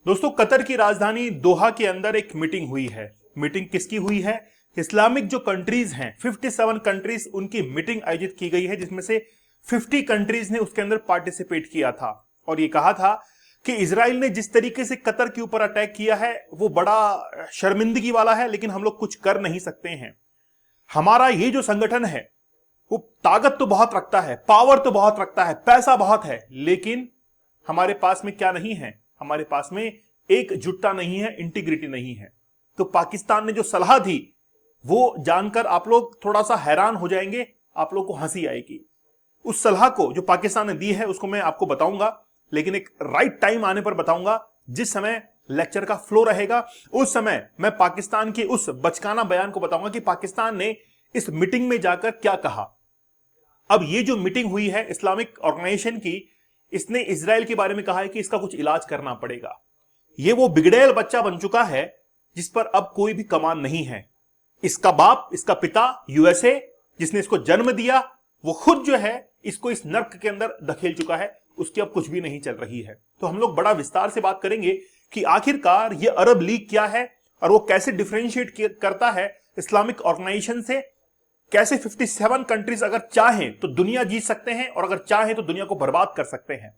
दोस्तों, कतर की राजधानी दोहा के अंदर एक मीटिंग हुई है। मीटिंग किसकी हुई है? इस्लामिक जो कंट्रीज हैं 57 कंट्रीज, उनकी मीटिंग आयोजित की गई है, जिसमें से 50 कंट्रीज ने उसके अंदर पार्टिसिपेट किया था और ये कहा था कि इजराइल ने जिस तरीके से कतर के ऊपर अटैक किया है वो बड़ा शर्मिंदगी वाला है, लेकिन हम लोग कुछ कर नहीं सकते हैं। हमारा ये जो संगठन है वो ताकत तो बहुत रखता है, पावर तो बहुत रखता है, पैसा बहुत है, लेकिन हमारे पास में क्या नहीं है? हमारे पास में एकजुटता नहीं है, इंटीग्रिटी नहीं है। तो पाकिस्तान ने जो सलाह दी वो जानकर आप लोग थोड़ा सा हैरान हो जाएंगे, आप लोग को हंसी आएगी। उस सलाह को जो पाकिस्तान ने दी है उसको मैं आपको बताऊंगा, लेकिन एक राइट टाइम आने पर बताऊंगा। जिस समय लेक्चर का फ्लो रहेगा उस समय मैं पाकिस्तान के उस बचकाना बयान को बताऊंगा कि पाकिस्तान ने इस मीटिंग में जाकर क्या कहा। अब ये जो मीटिंग हुई है इस्लामिक ऑर्गेनाइजेशन की, इसने इजराइल के बारे में कहा है कि इसका कुछ इलाज करना पड़ेगा। ये वो बिगड़ैल बच्चा बन चुका है जिस पर अब कोई भी कमान नहीं है। इसका बाप, इसका पिता यूएसए जिसने इसको जन्म दिया, वो खुद जो है इसको इस नर्क के अंदर धकेल चुका है। उसकी अब कुछ भी नहीं चल रही है। तो हम लोग बड़ा विस्तार से बात करेंगे कि आखिरकार ये अरब लीग क्या है और वो कैसे डिफरेंशिएट करता है इस्लामिक ऑर्गेनाइजेशन से। कैसे 57 कंट्रीज अगर चाहें तो दुनिया जीत सकते हैं और अगर चाहें तो दुनिया को बर्बाद कर सकते हैं।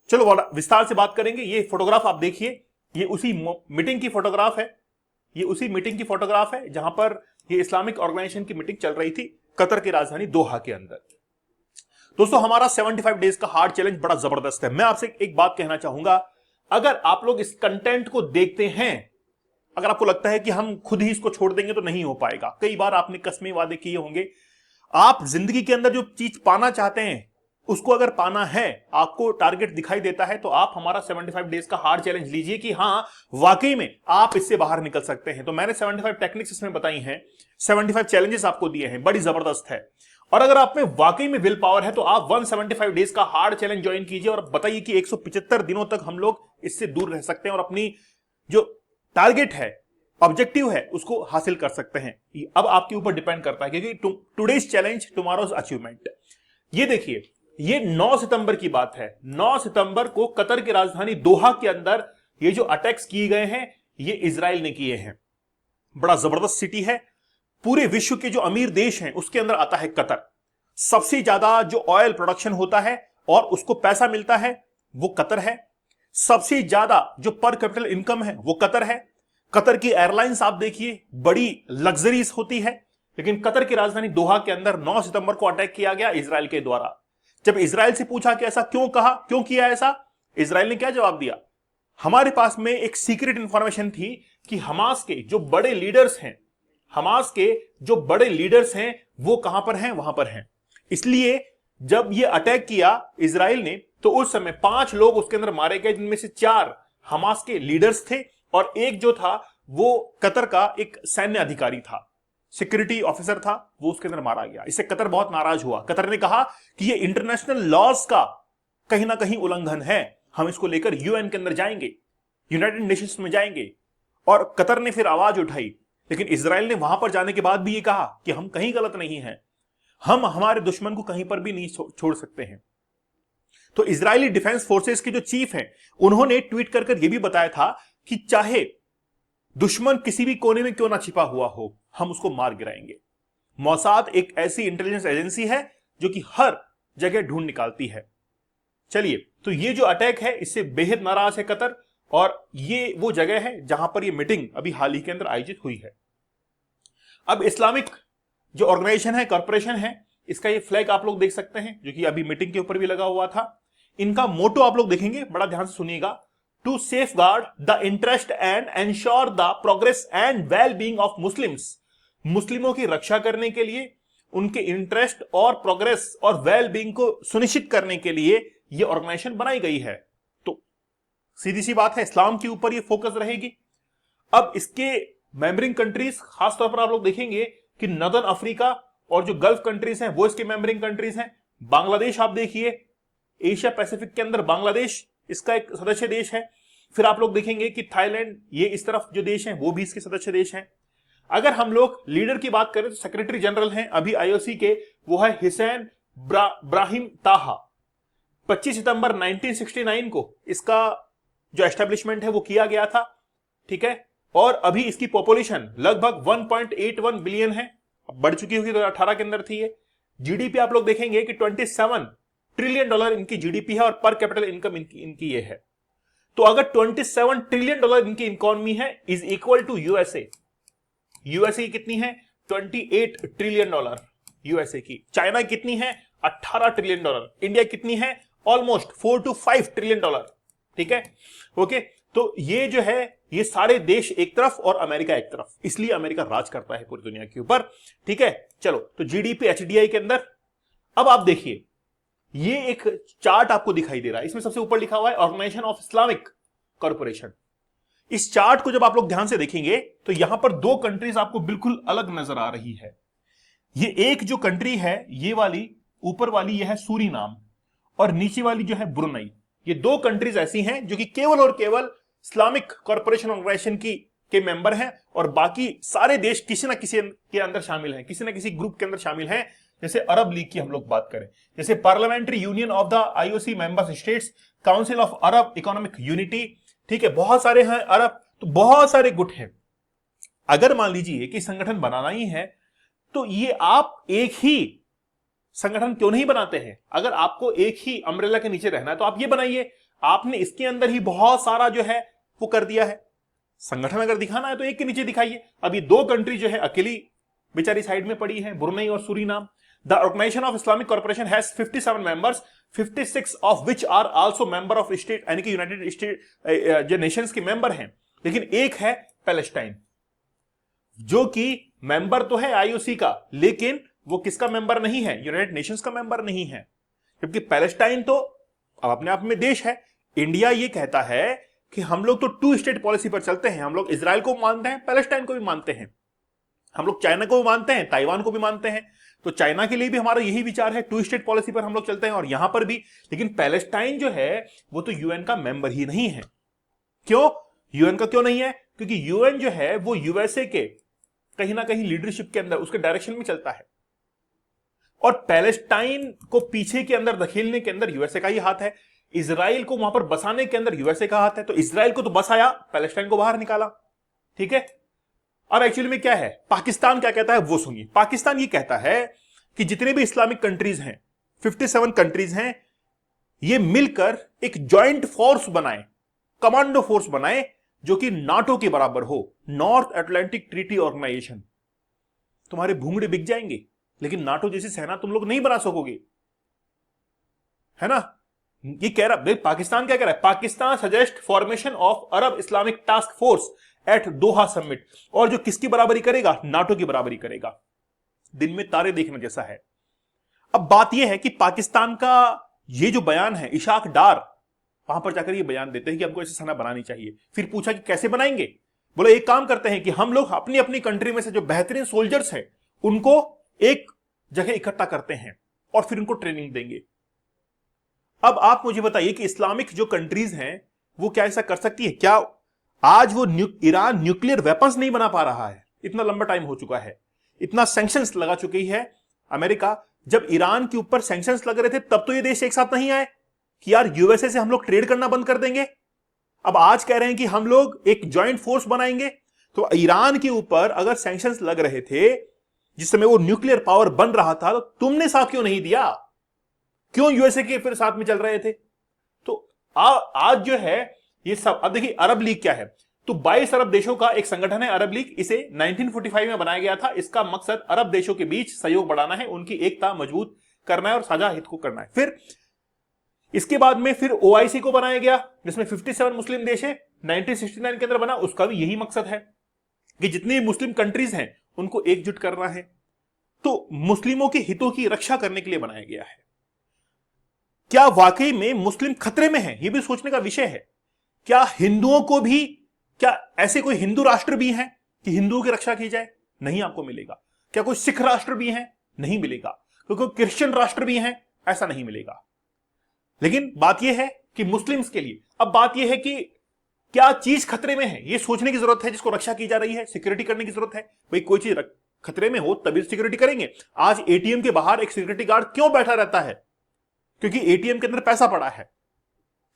चलो बड़ा विस्तार से बात करेंगे। ये फोटोग्राफ आप देखिए, ये उसी मीटिंग की फोटोग्राफ है। ये उसी मीटिंग की फोटोग्राफ है जहां पर ये इस्लामिक ऑर्गेनाइजेशन की मीटिंग चल रही थी कतर की राजधानी दोहा के अंदर। दोस्तों, हमारा 75 डेज का हार्ड चैलेंज बड़ा जबरदस्त है। मैं आपसे एक बात कहना चाहूंगा, अगर आप लोग इस कंटेंट को देखते हैं, अगर आपको लगता है कि हम खुद ही इसको छोड़ देंगे तो नहीं हो पाएगा। कई बार आपने कस्में वादे किए होंगे। आप जिंदगी के अंदर जो चीज पाना चाहते हैं उसको अगर पाना है, आपको टारगेट दिखाई देता है, तो आप हमारा 75 डेज का हार्ड चैलेंज लीजिए कि हां वाकई में आप इससे बाहर निकल सकते हैं। तो मैंने 75 टेक्निक्स इसमें बताई हैं, 75 चैलेंजेस आपको दिए हैं, बड़ी जबरदस्त है। और अगर आप में वाकई में विल पावर है तो आप 175 डेज का हार्ड चैलेंज ज्वाइन कीजिए और बताइए कि 175 दिनों तक हम लोग इससे दूर रह सकते हैं और अपनी जो टारगेट है, ऑब्जेक्टिव है, उसको हासिल कर सकते हैं। अब आपके ऊपर डिपेंड करता है, क्योंकि टुडेज चैलेंज टुमारोज अचीवमेंट। ये देखिए, ये 9 सितंबर की बात है। 9 सितंबर को कतर की राजधानी दोहा के अंदर ये जो अटैक्स किए गए हैं ये इजराइल ने किए हैं। बड़ा जबरदस्त सिटी है। पूरे विश्व के जो अमीर देश हैं उसके अंदर आता है कतर। सबसे ज्यादा जो ऑयल प्रोडक्शन होता है और उसको पैसा मिलता है वो कतर है। सबसे ज्यादा जो पर कैपिटल इनकम है वो कतर है। कतर की एयरलाइंस आप देखिए, बड़ी लग्जरीज होती है। लेकिन कतर की राजधानी दोहा के अंदर 9 सितंबर को अटैक किया गया इजराइल के द्वारा। जब इजराइल से पूछा कि ऐसा क्यों कहा, क्यों किया ऐसा, इजराइल ने क्या जवाब दिया? हमारे पास में एक सीक्रेट इंफॉर्मेशन थी कि हमास के जो बड़े लीडर्स हैं, हमास के जो बड़े लीडर्स हैं वो कहां पर हैं? वहां पर हैं। इसलिए जब ये अटैक किया इजराइल ने तो उस समय 5 लोग उसके अंदर मारे गए, जिनमें से 4 हमास के लीडर्स थे और एक जो था वो कतर का एक सैन्य अधिकारी था, सिक्योरिटी ऑफिसर था, वो उसके अंदर मारा गया। इससे कतर बहुत नाराज हुआ। कतर ने कहा कि ये इंटरनेशनल लॉज का कहीं ना कहीं उल्लंघन है, हम इसको लेकर यूएन के अंदर जाएंगे, यूनाइटेड नेशंस में जाएंगे। और कतर ने फिर आवाज उठाई, लेकिन इजराइल ने वहां पर जाने के बाद भी ये कहा कि हम कहीं गलत नहीं हैं, हम हमारे दुश्मन को कहीं पर भी नहीं छोड़ सकते हैं। तो इजरायली डिफेंस फोर्सेस के जो चीफ हैं उन्होंने ट्वीट कर यह भी बताया था कि चाहे दुश्मन किसी भी कोने में क्यों ना छिपा हुआ हो, हम उसको मार गिराएंगे। मोसाद एक ऐसी इंटेलिजेंस एजेंसी है जो कि हर जगह ढूंढ निकालती है। चलिए, तो ये जो अटैक है इससे बेहद नाराज है कतर और ये वो जगह है जहां पर ये मीटिंग अभी हाल ही के अंदर आयोजित हुई है। अब इस्लामिक जो ऑर्गेनाइजेशन है, कॉर्पोरेशन है, इसका ये फ्लैग आप लोग देख सकते हैं जो कि अभी मीटिंग के ऊपर भी लगा हुआ था। इनका मोटो आप लोग देखेंगे, बड़ा ध्यान से सुनिएगा, to safeguard the interest and ensure the progress and well being of Muslims. मुस्लिमों की रक्षा करने के लिए, उनके इंटरेस्ट और प्रोग्रेस और वेल बीइंग को सुनिश्चित करने के लिए यह ऑर्गेनाइजेशन बनाई गई है। तो सीधी सी बात है, इस्लाम के ऊपर यह फोकस रहेगी। अब इसके मेंबरिंग कंट्रीज, खासतौर पर आप लोग देखेंगे कि नॉर्दर्न अफ्रीका और जो गल्फ कंट्रीज हैं वो इसके मेंबरिंग कंट्रीज हैं। बांग्लादेश आप देखिए, एशिया पैसिफिक के अंदर बांग्लादेश इसका एक सदस्य देश है। फिर आप लोग देखेंगे कि थाईलैंड, ये इस तरफ जो देश हैं वो भी इसके सदस्य देश हैं। अगर हम लोग लीडर की बात करें तो सेक्रेटरी जनरल हैं अभी आईओसी के, वो है हिसैन ब्राहिम ताहा। 25 सितंबर 1969 को इसका जो एस्टेब्लिशमेंट है वो किया गया था, ठीक है। और अभी इसकी पॉपुलेशन लगभग 1.81 बिलियन है, बढ़ चुकी होगी, 2018 के अंदर थी ये। जीडीपी आप लोग देखेंगे कि 27 ट्रिलियन डॉलर इनकी जीडीपी है और पर कैपिटल इनकम इनकी ये है। तो अगर 27 ट्रिलियन डॉलर इनकी इकोनॉमी है is equal to USA. USA कितनी है? 28 ट्रिलियन डॉलर यूएसए की। चाइना कितनी है? 18 ट्रिलियन डॉलर। इंडिया कितनी है? ऑलमोस्ट 4 to 5 ट्रिलियन डॉलर, ठीक है, ओके। तो ये जो है ये सारे देश एक तरफ और अमेरिका एक तरफ, इसलिए अमेरिका राज करता है पूरी दुनिया के ऊपर, ठीक है। चलो, तो जीडीपी एचडीआई के अंदर अब आप देखिए, ये एक चार्ट आपको दिखाई दे रहा है, इसमें सबसे ऊपर लिखा हुआ है ऑर्गेनाइजेशन ऑफ इस्लामिक कॉर्पोरेशन। इस चार्ट को जब आप लोग ध्यान से देखेंगे तो यहां पर दो कंट्रीज आपको बिल्कुल अलग नजर आ रही है। ये एक जो कंट्री है, ये वाली ऊपर वाली, ये है सूरीनाम, और नीचे वाली जो है ब्रुनई। ये दो कंट्रीज ऐसी हैं जो कि केवल और केवल इस्लामिक कॉर्पोरेशन ऑर्गेनाइजेशन की के मेंबर हैं, और बाकी सारे देश किसी ना किसी के अंदर शामिल हैं, किसी ना किसी ग्रुप के अंदर शामिल हैं। जैसे अरब लीग की हम लोग बात करें, जैसे parliamentary union of the IOC member states, council of Arab economic unity, ठीक है, बहुत सारे हैं अरब, तो बहुत सारे गुट हैं। अगर मान लीजिए कि संगठन बनाना ही है तो ये आप एक ही संगठन क्यों नहीं बनाते हैं? अगर आपको एक ही अम्ब्रेला के नीचे रहना है तो आप ये बनाइए। आपने इसके अंदर ही बहुत सारा जो है वो कर दिया है। संगठन अगर दिखाना है तो एक के नीचे दिखाइए। अब ये दो कंट्री जो है अकेली बेचारी साइड में पड़ी है, ब्रुनई और Suriname. The organisation of Islamic corporation has 57 members, 56 of which are also member of state, यानी कि यूनाइटेड स्टेट जो नेशंस के मेंबर हैं। लेकिन एक है पैलेस्टाइन, जो कि मेंबर तो है आईओसी का, लेकिन वो किसका मेंबर नहीं है? यूनाइटेड नेशंस का मेंबर नहीं है। जबकि पैलेस्टाइन तो अपने आप में देश है। इंडिया ये कहता है कि हम लोग तो टू स्टेट पॉलिसी पर चलते हैं, हम लोग इजराइल को मानते हैं, पैलेस्टाइन को भी मानते हैं, हम लोग चाइना को भी मानते हैं, ताइवान को भी मानते हैं। तो चाइना के लिए भी हमारा यही विचार है, टू स्टेट पॉलिसी पर हम लोग चलते हैं, और यहां पर भी। लेकिन पैलेस्टाइन जो है वो तो यूएन का मेंबर ही नहीं है। क्यों यूएन का क्यों नहीं है? क्योंकि यूएन जो है वो यूएसए के कहीं ना कहीं लीडरशिप के अंदर, उसके डायरेक्शन में चलता है, और पैलेस्टाइन को पीछे के अंदर धकेलने के अंदर यूएसए का ही हाथ है। इजराइल को वहां पर बसाने के अंदर यूएसए का हाथ है। तो इजराइल को तो बसाया, पैलेस्टाइन को बाहर निकाला, ठीक है। अब एक्चुअली में क्या है, पाकिस्तान क्या कहता है वो सुनिए। पाकिस्तान ये कहता है कि जितने भी इस्लामिक कंट्रीज हैं, 57 कंट्रीज हैं, ये मिलकर एक ज्वाइंट फोर्स बनाए, कमांडो फोर्स बनाए, जो कि नाटो के बराबर हो, नॉर्थ अटलांटिक ट्रीटी ऑर्गेनाइजेशन। तुम्हारे भूंगड़े बिक जाएंगे, लेकिन नाटो जैसी सेना तुम लोग नहीं बना सकोगे, है ना। ये कह रहा, पाकिस्तान क्या कह रहा है? Pakistan suggest formation of Arab Islamic task force at Doha summit, और जो किसकी बराबरी करेगा? नाटो की बराबरी करेगा। दिन में तारे देखने जैसा है। अब बात यह है कि पाकिस्तान का ये जो बयान है, इशाक डार वहां पर जाकर ये बयान देते हैं कि हमको ऐसी सेना बनानी चाहिए। फिर पूछा कि कैसे बनाएंगे? बोले एक काम करते हैं कि हम लोग अपनी अपनी कंट्री में से जो बेहतरीन सोल्जर्स हैं उनको एक जगह इकट्ठा करते हैं और फिर उनको ट्रेनिंग देंगे। अब आप मुझे बताइए कि इस्लामिक जो कंट्रीज हैं वो क्या ऐसा कर सकती है? क्या आज वो ईरान न्यूक्लियर वेपन्स नहीं बना पा रहा है? इतना लंबा टाइम हो चुका है, इतना सैंक्शंस लगा चुकी है अमेरिका। जब ईरान के ऊपर सैंक्शंस लग रहे थे तब तो ये देश एक साथ नहीं आए कि यार यूएसए से हम लोग ट्रेड करना बंद कर देंगे। अब आज कह रहे हैं कि हम लोग एक ज्वाइंट फोर्स बनाएंगे। तो ईरान के ऊपर अगर सैंक्शंस लग रहे थे जिस समय वो न्यूक्लियर पावर बन रहा था, तो तुमने साथ क्यों नहीं दिया? क्यों यूएसए के फिर साथ में चल रहे थे? तो आज जो है ये सब। अब देखिए अरब लीग क्या है, तो 22 अरब देशों का एक संगठन है अरब लीग। इसे 1945 में बनाया गया था। इसका मकसद अरब देशों के बीच सहयोग बढ़ाना है, उनकी एकता मजबूत करना है और साझा हित को करना है। फिर इसके बाद में फिर ओआईसी को बनाया गया, जिसमें 57 मुस्लिम देश है, 1969 के अंदर बना। उसका भी यही मकसद है कि जितनी मुस्लिम कंट्रीज हैं उनको एकजुट करना है। तो मुस्लिमों के हितों की रक्षा करने के लिए बनाया गया है। क्या वाकई में मुस्लिम खतरे में है? यह भी सोचने का विषय है। क्या हिंदुओं को भी, क्या ऐसे कोई हिंदू राष्ट्र भी हैं कि हिंदुओं की रक्षा की जाए? नहीं आपको मिलेगा। क्या कोई सिख राष्ट्र भी है? नहीं मिलेगा। कोई क्रिश्चियन राष्ट्र भी है? ऐसा नहीं मिलेगा। लेकिन बात यह है कि मुस्लिम्स के लिए अब बात यह है कि क्या चीज खतरे में है, यह सोचने की जरूरत है, जिसको रक्षा की जा रही है, सिक्योरिटी करने की जरूरत है। भाई कोई चीज खतरे में हो तभी सिक्योरिटी करेंगे। आज एटीएम के बाहर एक सिक्योरिटी गार्ड क्यों बैठा रहता है? क्योंकि एटीएम के अंदर पैसा पड़ा है।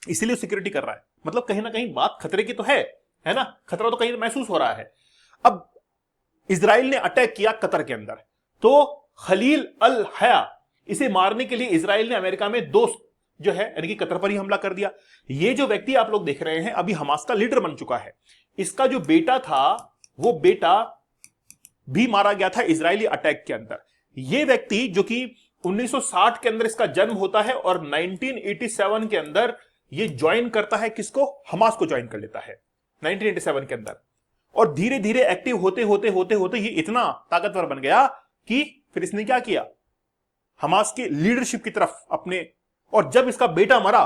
इसीलिए सिक्योरिटी कर रहा है। मतलब कहीं ना कहीं बात खतरे की तो है ना, खतरा तो कहीं महसूस हो रहा है। अब इजराइल ने अटैक किया कतर के अंदर, तो खलील अल हया, इसे मारने के लिए इजराइल ने अमेरिका में दोस्त जो है यानी कि कतर पर ही हमला कर दिया। ये जो व्यक्ति आप लोग देख रहे हैं अभी हमास का लीडर बन चुका है, इसका जो बेटा था वो बेटा भी मारा गया था इजरायली अटैक के अंदर। ये व्यक्ति जो कि 1960 के अंदर इसका जन्म होता है और 1987 के अंदर ये ज्वाइन करता है किसको, हमास को ज्वाइन कर लेता है 1987 के अंदर। और धीरे धीरे एक्टिव होते होते होते होते ये इतना ताकतवर बन गया कि फिर इसने क्या किया, हमास के लीडरशिप की तरफ अपने, और जब इसका बेटा मरा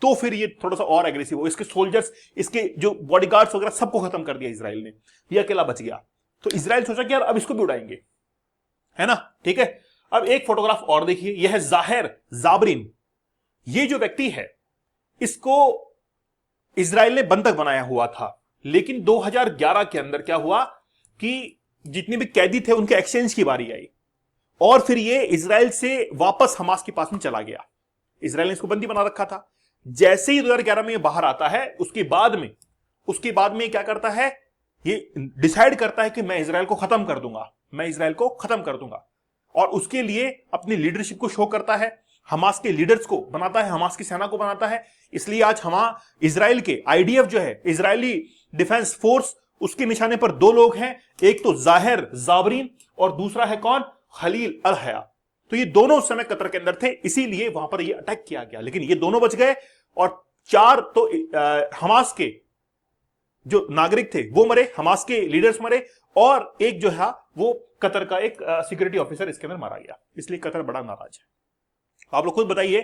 तो फिर ये थोड़ा सा और एग्रेसिव हो, इसके सोल्जर्स, इसके जो बॉडीगार्ड्स वगैरह सबको खत्म कर दिया इजराइल ने, ये अकेला बच गया। तो इजराइल सोचा कि यार अब इसको भी उड़ाएंगे, है ना, ठीक है। अब एक फोटोग्राफ और देखिए, यह है जाहिर जाबरीन। ये जो व्यक्ति है इसको इजराइल ने बंधक बनाया हुआ था, लेकिन 2011 के अंदर क्या हुआ कि जितने भी कैदी थे उनके एक्सचेंज की बारी आई और फिर ये इजराइल से वापस हमास के पास में चला गया। इजराइल ने इसको बंदी बना रखा था। जैसे ही 2011 में ये बाहर आता है उसके बाद में क्या करता है, ये डिसाइड करता है कि मैं इजराइल को खत्म कर दूंगा, मैं इजराइल को खत्म कर दूंगा। और उसके लिए अपनी लीडरशिप को शो करता है, हमास के लीडर्स को बनाता है, हमास की सेना को बनाता है। इसलिए आज इजराइल के आईडीएफ जो है, इजरायली डिफेंस फोर्स, उसके निशाने पर दो लोग हैं, एक तो जाहिर जाबरीन और दूसरा है कौन, खलील अल हया। तो ये दोनों उस समय कतर के अंदर थे, इसीलिए वहां पर ये अटैक किया गया, लेकिन ये दोनों बच गए और 4 तो हमास के जो नागरिक थे वो मरे, हमास के लीडर्स मरे, और एक जो है वो कतर का एक सिक्योरिटी ऑफिसर इसके अंदर मारा गया। इसलिए कतर बड़ा नाराज है। आप लोग खुद बताइए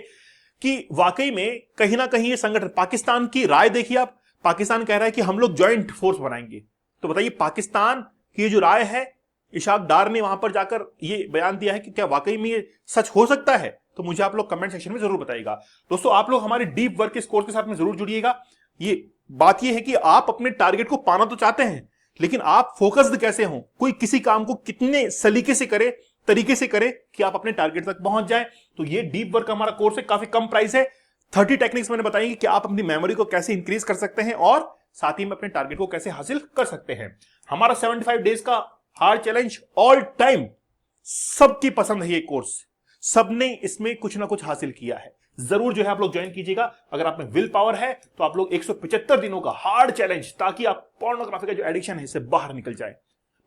कि वाकई में कहीं ना कहीं ये संगठन, पाकिस्तान की राय देखिए आप, पाकिस्तान कह रहा है कि हम लोग ज्वाइंट फोर्स बनाएंगे। तो बताइए पाकिस्तान की जो राय है, इशाक डार ने वहां पर जाकर ये बयान दिया है कि क्या वाकई में ये सच हो सकता है? तो मुझे आप लोग कमेंट सेक्शन में जरूर बताइएगा। दोस्तों आप लोग हमारे डीप वर्क इस कोर्स के साथ में जरूर जुड़िएगा। ये बात ये है कि आप अपने टारगेट को पाना तो चाहते हैं, लेकिन आप फोकस्ड कैसे हो, कोई किसी काम को कितने सलीके से करे, तरीके से करे कि आप अपने टारगेट तक पहुंच जाए। तो ये डीप वर्क हमारा कोर्स है, काफी कम प्राइस है। 30 टेक्निक्स मैंने बताई कि आप अपनी मेमोरी को कैसे इंक्रीज कर सकते हैं और साथ ही में अपने टारगेट को कैसे हासिल कर सकते हैं। हमारा 75 डेज का हार्ड चैलेंज ऑल टाइम सबकी पसंद है। ये कोर्स सबने इसमें कुछ ना कुछ हासिल किया है। जरूर जो है आप लोग ज्वाइन कीजिएगा। अगर आप में विल पावर है तो आप लोग 175 दिनों का हार्ड चैलेंज, ताकि आप पोर्नोग्राफी का जो एडिक्शन है इससे बाहर निकल जाए।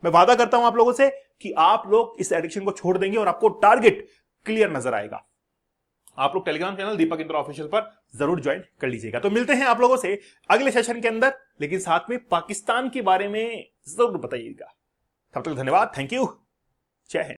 मैं वादा करता हूं आप लोगों से कि आप लोग इस एडिक्शन को छोड़ देंगे और आपको टारगेट क्लियर नजर आएगा। आप लोग टेलीग्राम चैनल दीपक इंद्रा ऑफिशियल पर जरूर ज्वाइन कर लीजिएगा। तो मिलते हैं आप लोगों से अगले सेशन के अंदर, लेकिन साथ में पाकिस्तान के बारे में जरूर बताइएगा। तब तक धन्यवाद, थैंक यू, जय हिंद।